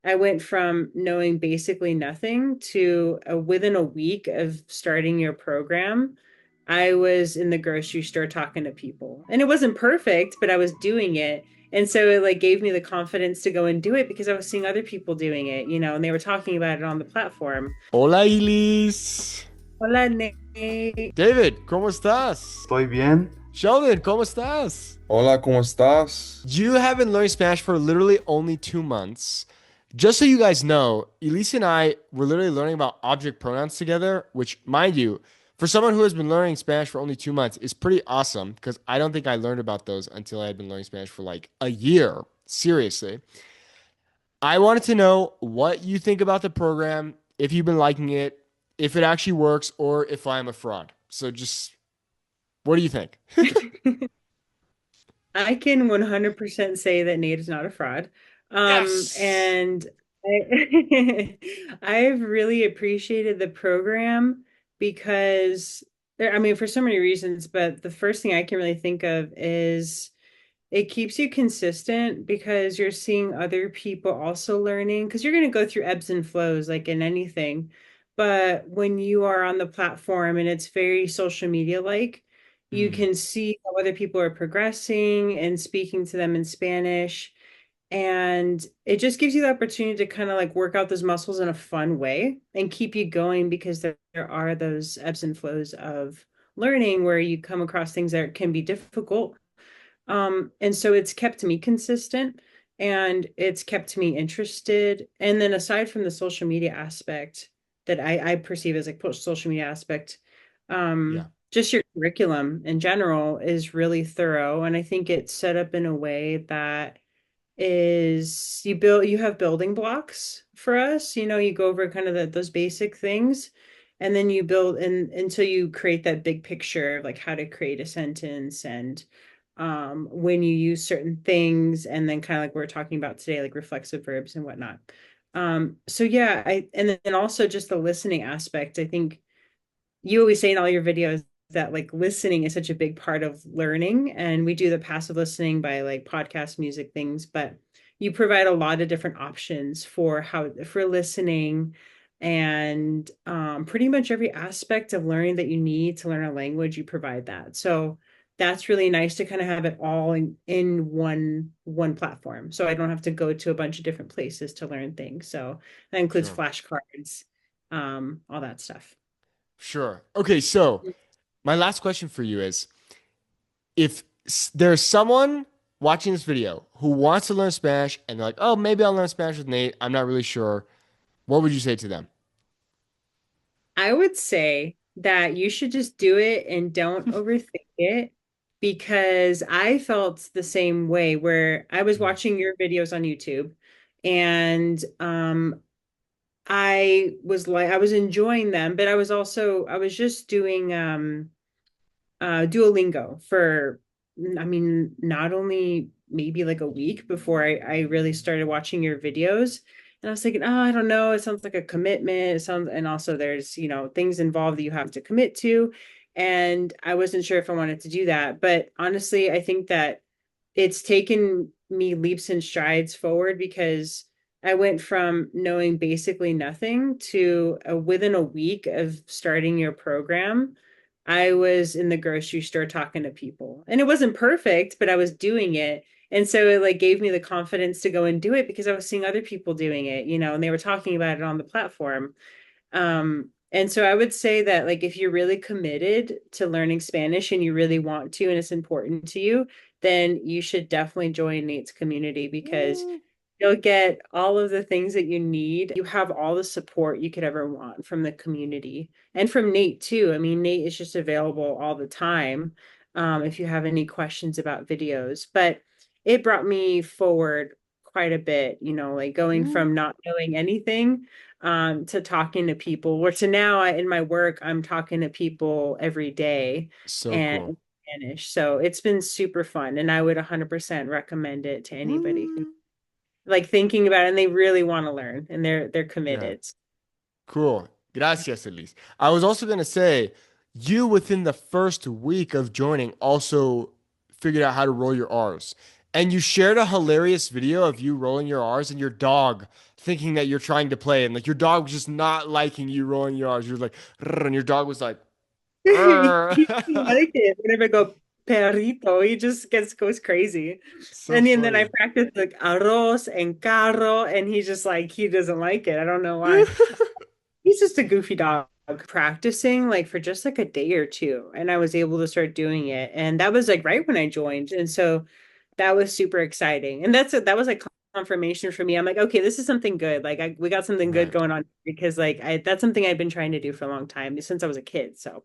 I went from knowing basically nothing to within a week of starting your program, I was in the grocery store talking to people. And it wasn't perfect, but I was doing it. And so it like gave me the confidence to go and do it because I was seeing other people doing it, and they were talking about it on the platform. Hola, Ilis. Hola, Nate. David, ¿cómo estás? Estoy bien. Sheldon, ¿cómo estás? Hola, ¿cómo estás? You have been learning Spanish for literally only 2 months. Just so you guys know, Elise and I were literally learning about object pronouns together, which, mind you, for someone who has been learning Spanish for only 2 months, is pretty awesome because I don't think I learned about those until I had been learning Spanish for like a year. Seriously. I wanted to know what you think about the program, if you've been liking it, if it actually works, or if I'm a fraud. So just, what do you think? I can 100% say that Nate is not a fraud. Yes. And I've really appreciated the program because I mean, for so many reasons, but the first thing I can really think of is it keeps you consistent because you're seeing other people also learning because you're going to go through ebbs and flows like in anything. But when you are on the platform and it's very social media like, you Mm, can see how other people are progressing and speaking to them in Spanish. And it just gives you the opportunity to kind of like work out those muscles in a fun way and keep you going because there are those ebbs and flows of learning where you come across things that can be difficult, and so it's kept me consistent and it's kept me interested. And then aside from the social media aspect that I perceive as like social media aspect, yeah, just your curriculum in general is really thorough. And I think it's set up in a way that is you have building blocks for us. You go over kind of those basic things, and then you build and until you create that big picture of like how to create a sentence and when you use certain things, and then kind of like we're talking about today, like reflexive verbs and whatnot. So yeah, I and then also just the listening aspect. I think you always say in all your videos that like listening is such a big part of learning, and we do the passive listening by like podcast music things, but you provide a lot of different options for how for listening, and pretty much every aspect of learning that you need to learn a language, you provide that. So that's really nice to kind of have it all in one platform, so I don't have to go to a bunch of different places to learn things. So that includes sure. flashcards, all that stuff. Sure. Okay, so my last question for you is if there's someone watching this video who wants to learn Spanish and they're like, oh, maybe I'll learn Spanish with Nate, I'm not really sure, what would you say to them? I would say that you should just do it and don't overthink it, because I felt the same way where I was Mm, watching your videos on YouTube, and I was enjoying them, but I was just doing Duolingo for, I mean, not only maybe like a week before I really started watching your videos. And I was thinking, oh, I don't know. It sounds like a commitment. It sounds, and also there's, things involved that you have to commit to. And I wasn't sure if I wanted to do that. But honestly, I think that it's taken me leaps and strides forward because I went from knowing basically nothing to within a week of starting your program, I was in the grocery store talking to people. And it wasn't perfect, but I was doing it. And so it like gave me the confidence to go and do it because I was seeing other people doing it, and they were talking about it on the platform. And so I would say that like if you're really committed to learning Spanish and you really want to and it's important to you, then you should definitely join Nate's community because mm, you'll get all of the things that you need. You have all the support you could ever want from the community and from Nate too. I mean, Nate is just available all the time, if you have any questions about videos. But it brought me forward quite a bit, like going mm. from not knowing anything, to talking to people, or to now in my work, I'm talking to people every day So and cool. in Spanish. So it's been super fun, and I would 100% recommend it to anybody who Mm. like thinking about it and they really want to learn and they're Yeah. committed. Cool. Gracias, Elise. I was also going to say, you within the first week of joining also figured out how to roll your R's. And you shared a hilarious video of you rolling your R's and your dog thinking that you're trying to play, and like your dog was just not liking you rolling your R's. You're like, "Rrr," and your dog was like, "Rrr." He doesn't like it. Whenever I go perrito, he just goes crazy. So And then I funny. practice like arroz and carro, and he's just like he doesn't like it. I don't know why. He's just a goofy dog practicing like for just like a day or two, and I was able to start doing it, and that was like right when I joined, and so that was super exciting, and that was like confirmation for me. I'm like, okay, this is something good. Like we got something good Right, going on because like that's something I've been trying to do for a long time since I was a kid. So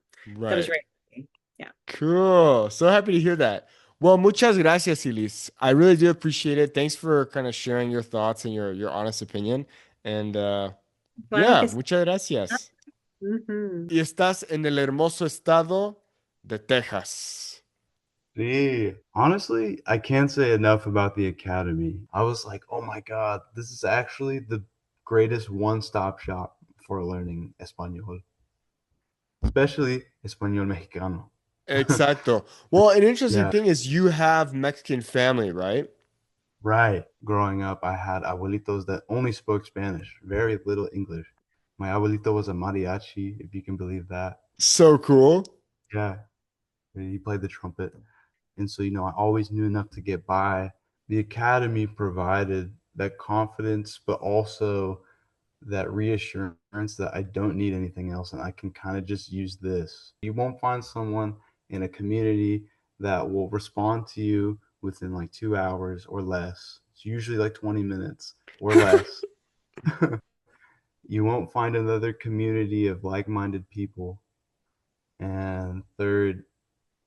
that was right. right. Yeah. Cool. So happy to hear that. Well, muchas gracias, Elise. I really do appreciate it. Thanks for kind of sharing your thoughts and your honest opinion. And Claro yeah, que sí. muchas gracias. Ujú. Y estás en el hermoso estado de Texas. See, honestly, I can't say enough about the academy. I was like, oh my God, this is actually the greatest one-stop shop for learning Espanol, especially Espanol Mexicano. Exacto. Well, an interesting Yeah, thing is you have Mexican family, right? right. Growing up, I had abuelitos that only spoke Spanish, very little English. My abuelito was a mariachi, if you can believe that. So cool. Yeah, he played the trumpet. And so, I always knew enough to get by. The academy provided that confidence, but also that reassurance that I don't need anything else and I can kind of just use this. You won't find someone in a community that will respond to you within like 2 hours or less. It's usually like 20 minutes or less. You won't find another community of like minded people. And third,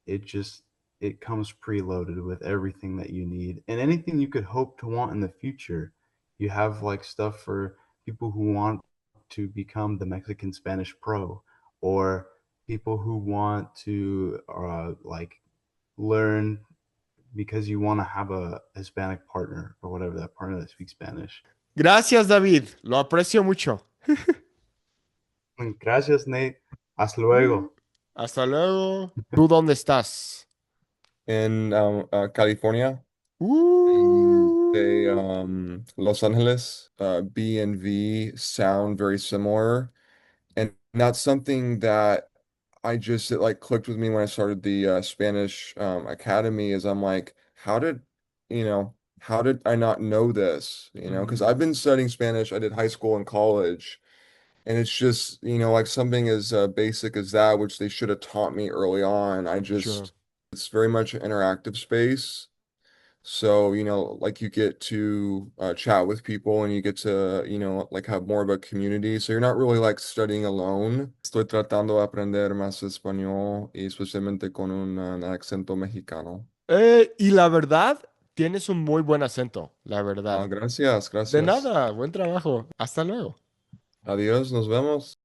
it just it comes preloaded with everything that you need and anything you could hope to want in the future. You have like stuff for people who want to become the Mexican Spanish pro, or people who want to like learn because you want to have a Hispanic partner or whatever, that partner that speaks Spanish. Gracias, David. Lo aprecio mucho. Gracias, Nate. Hasta Uh, luego. Hasta luego. ¿Tú dónde estás? in California. They Uh, Los Angeles, B and V sound very similar, and that's something that I just it like clicked with me when I started the Spanish Academy. Is I'm like, how did I not know this? Because I've been studying Spanish. I did high school and college, and it's just like something as basic as that, which they should have taught me early on. sure. It's very much an interactive space. So, like you get to chat with people and you get to, like have more of a community. So you're not really like studying alone. Estoy tratando de aprender más español y especialmente con un acento mexicano. Y la verdad, tienes un muy buen acento, la Ah, verdad. gracias, De gracias. nada, buen trabajo. Hasta luego. Adiós, nos vemos.